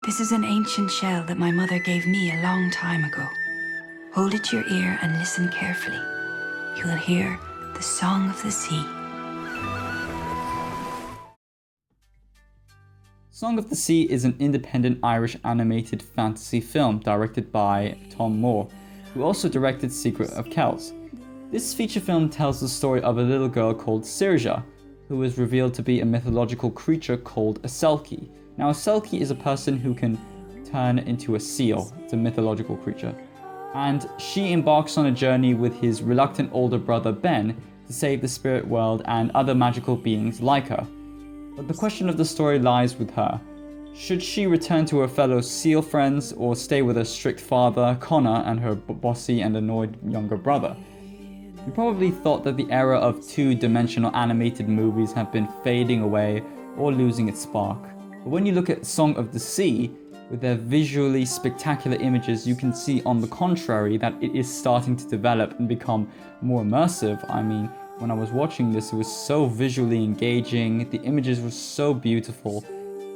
This is an ancient shell that my mother gave me a long time ago. Hold it to your ear and listen carefully. You will hear the song of the sea. Song of the Sea is an independent Irish animated fantasy film directed by Tom Moore, who also directed Secret of Kells. This feature film tells the story of a little girl called Saoirse, who is revealed to be a mythological creature called a selkie. Now, a selkie is a person who can turn into a seal. It's a mythological creature. And she embarks on a journey with his reluctant older brother Ben to save the spirit world and other magical beings like her. But the question of the story lies with her. Should she return to her fellow seal friends or stay with her strict father, Connor, and her bossy and annoyed younger brother? You probably thought that the era of two-dimensional animated movies have been fading away or losing its spark. But when you look at Song of the Sea, with their visually spectacular images, you can see on the contrary that it is starting to develop and become more immersive. I mean, when I was watching this, it was so visually engaging, the images were so beautiful.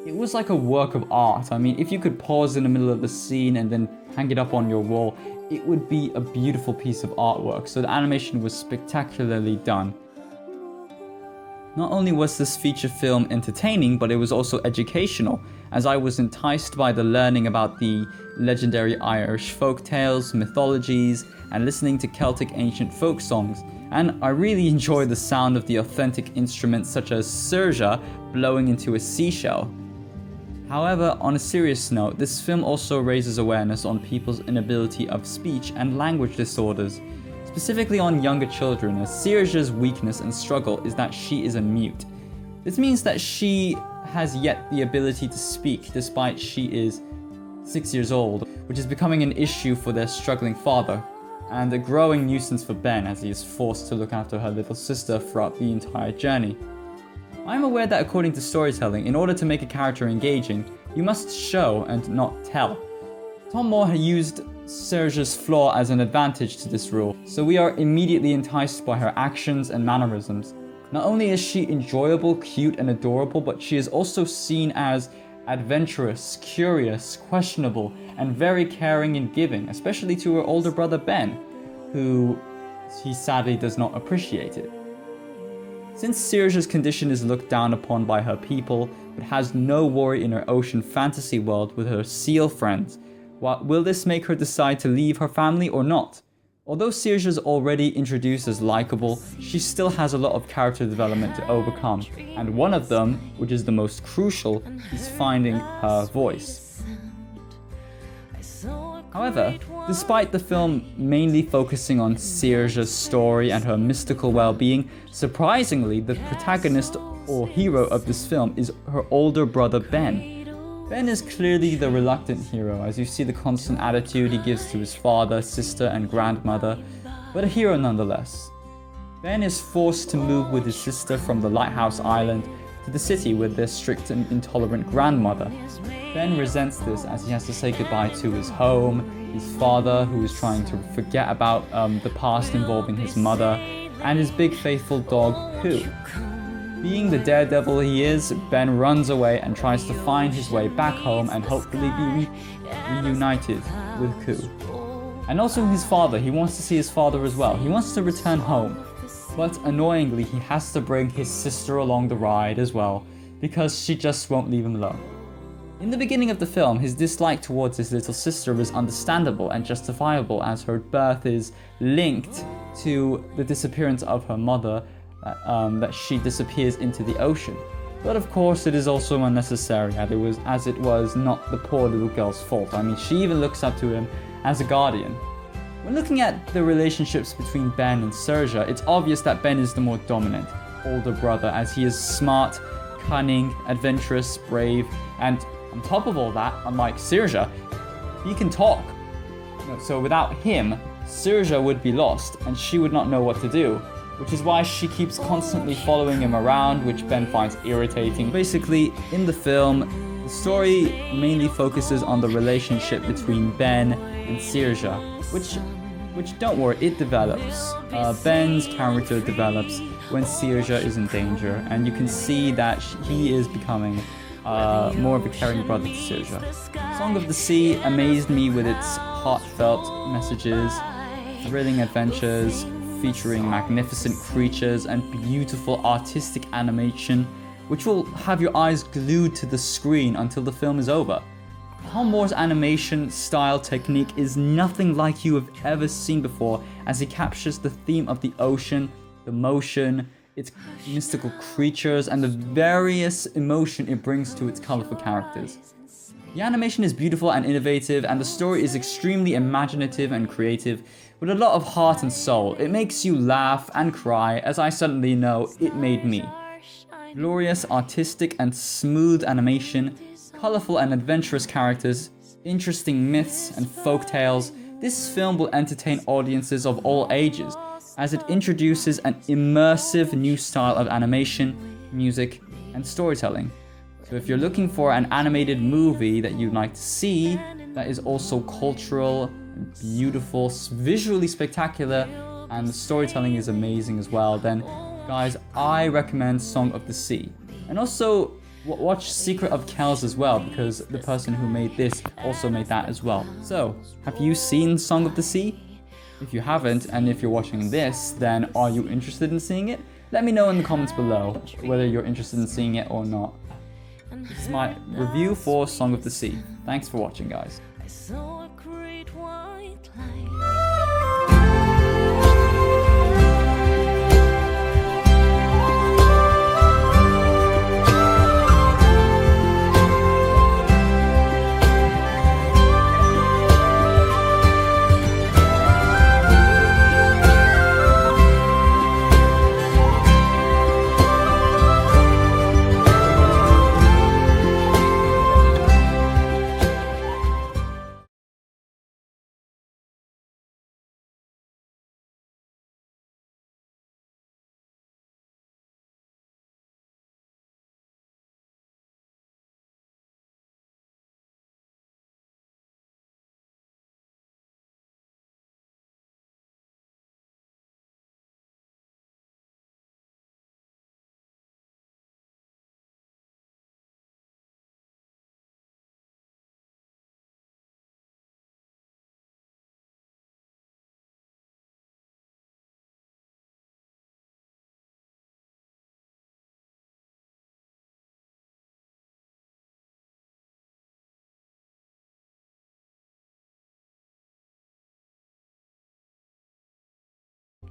It was like a work of art. I mean, if you could pause in the middle of the scene and then hang it up on your wall, it would be a beautiful piece of artwork. So the animation was spectacularly done. Not only was this feature film entertaining, but it was also educational, as I was enticed by the learning about the legendary Irish folk tales, mythologies, and listening to Celtic ancient folk songs. And I really enjoyed the sound of the authentic instruments such as Saoirse blowing into a seashell. However, on a serious note, this film also raises awareness on people's inability of speech and language disorders, specifically on younger children, as Saoirse's weakness and struggle is that she is a mute. This means that she has yet the ability to speak despite she is 6 years old, which is becoming an issue for their struggling father, and a growing nuisance for Ben as he is forced to look after her little sister throughout the entire journey. I am aware that according to storytelling, in order to make a character engaging, you must show and not tell. Tom Moore had used Saoirse's flaw as an advantage to this rule, so we are immediately enticed by her actions and mannerisms. Not only is she enjoyable, cute, and adorable, but she is also seen as adventurous, curious, questionable, and very caring and giving, especially to her older brother Ben, who he sadly does not appreciate it. Since Saoirse's condition is looked down upon by her people, but has no worry in her ocean fantasy world with her seal friends, will this make her decide to leave her family or not? Although Saoirse is already introduced as likable, she still has a lot of character development to overcome, and one of them, which is the most crucial, is finding her voice. However, despite the film mainly focusing on Saoirse's story and her mystical well-being, surprisingly, the protagonist or hero of this film is her older brother Ben. Ben is clearly the reluctant hero, as you see the constant attitude he gives to his father, sister, and grandmother, but a hero nonetheless. Ben is forced to move with his sister from the lighthouse island to the city with their strict and intolerant grandmother. Ben resents this as he has to say goodbye to his home, his father who is trying to forget about the past involving his mother, and his big faithful dog, Pooh. Being the daredevil he is, Ben runs away and tries to find his way back home and hopefully be reunited with Pooh. And also his father, he wants to see his father as well. He wants to return home. But annoyingly, he has to bring his sister along the ride as well, because she just won't leave him alone. In the beginning of the film, his dislike towards his little sister is understandable and justifiable, as her birth is linked to the disappearance of her mother, that she disappears into the ocean. But of course it is also unnecessary, as it was not the poor little girl's fault. I mean, she even looks up to him as a guardian. When looking at the relationships between Ben and Saoirse, it's obvious that Ben is the more dominant older brother, as he is smart, cunning, adventurous, brave, and on top of all that, unlike Saoirse, he can talk. So without him, Saoirse would be lost and she would not know what to do, which is why she keeps constantly following him around, which Ben finds irritating. Basically, in the film, the story mainly focuses on the relationship between Ben and Saoirse, which don't worry, it develops. Ben's character develops when Saoirse is in danger, and you can see that he is becoming more of a caring brother to Saoirse. Song of the Sea amazed me with its heartfelt messages, thrilling adventures, featuring magnificent creatures and beautiful artistic animation, which will have your eyes glued to the screen until the film is over. Tom Moore's animation style technique is nothing like you have ever seen before, as he captures the theme of the ocean, the motion, its mystical creatures, and the various emotion it brings to its colorful characters. The animation is beautiful and innovative, and the story is extremely imaginative and creative, with a lot of heart and soul. It makes you laugh and cry, as I certainly know it made me. Glorious, artistic, and smooth animation, colorful and adventurous characters, interesting myths and folk tales. This film will entertain audiences of all ages, as it introduces an immersive new style of animation, music, and storytelling. So if you're looking for an animated movie that you'd like to see, that is also cultural, beautiful, visually spectacular, and the storytelling is amazing as well, then guys, I recommend Song of the Sea. And also watch Secret of Kells as well, because the person who made this also made that as well. So, have you seen Song of the Sea? If you haven't, and if you're watching this, then are you interested in seeing it? Let me know in the comments below whether you're interested in seeing it or not. This is my review for Song of the Sea. Thanks for watching, guys.